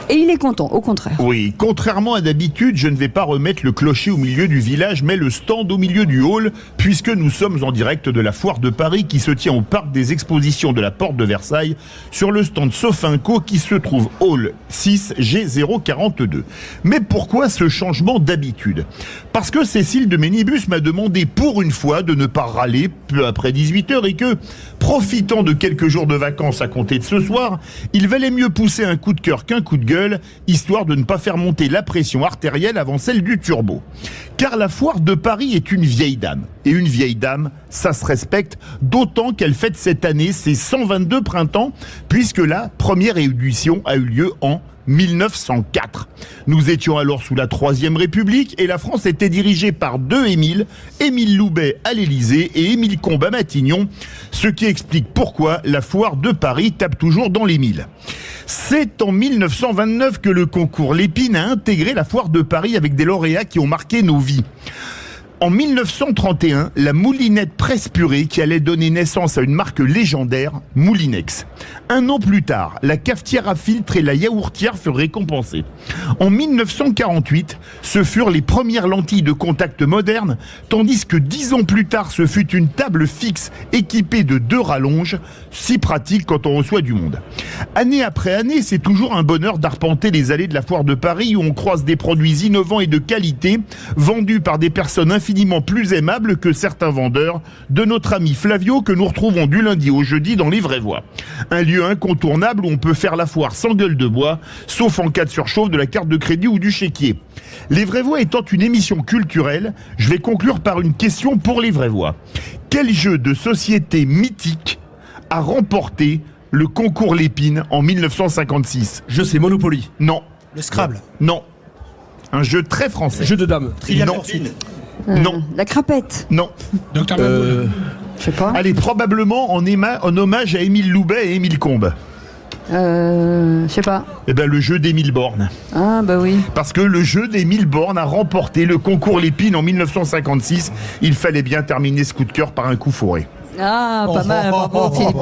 Et il est content, au contraire. Oui, contrairement à d'habitude, je ne vais pas remettre le clocher au milieu du village, mais le stand au milieu du hall, puisque nous sommes en direct de la foire de Paris qui se tient au parc des expositions de la Porte de Versailles, sur le stand Sofinco qui se trouve hall 6 G042. Mais pourquoi ce changement d'habitude ? Parce que Cécile de Ménibus m'a demandé pour une fois de ne pas râler peu après 18h et que, profitant de quelques jours de vacances à compter de ce soir, il valait mieux pousser un coup de cœur qu'un coup de gueule, histoire de ne pas faire monter la pression artérielle avant celle du turbo. Car la foire de Paris est une vieille dame. Et une vieille dame, ça se respecte, d'autant qu'elle fête cette année ses 122 printemps, puisque la première édition a eu lieu en 1904. Nous étions alors sous la Troisième République et la France était dirigée par deux Émile Loubet à l'Élysée et Émile Combes à Matignon, ce qui explique pourquoi la foire de Paris tape toujours dans les mille. C'est en 1929 que le concours Lépine a intégré la foire de Paris avec des lauréats qui ont marqué nos vies. En 1931, la moulinette presse purée qui allait donner naissance à une marque légendaire, Moulinex. Un an plus tard, la cafetière à filtre et la yaourtière furent récompensées. En 1948, ce furent les premières lentilles de contact modernes, tandis que 10 ans plus tard, ce fut une table fixe équipée de 2 rallonges, si pratique quand on reçoit du monde. Année après année, c'est toujours un bonheur d'arpenter les allées de la foire de Paris où on croise des produits innovants et de qualité, vendus par des personnes infiniment plus aimables que certains vendeurs de notre ami Flavio que nous retrouvons du lundi au jeudi dans Les Vraies Voix. Un lieu incontournable où on peut faire la foire sans gueule de bois, sauf en cas de surchauffe de la carte de crédit ou du chéquier. Les Vraies Voix étant une émission culturelle, je vais conclure par une question pour Les Vraies Voix. Quel jeu de société mythique a remporté le concours Lépine en 1956 ? Je sais, Monopoly. Non. Le Scrabble. Non. Un jeu très français. Jeu de dames. Trivial Non. Pursuit. Non. La crapette. Non. Docteur Maboul. Je sais pas. Allez, probablement en hommage à Émile Loubet et Émile Combes. Je sais pas. Eh ben, le jeu d'Émile Borne. Ah, bah oui. Parce que le jeu d'Émile Borne a remporté le concours Lépine en 1956. Il fallait bien terminer ce coup de cœur par un coup fourré. Ah, pas mal. Par contre, il était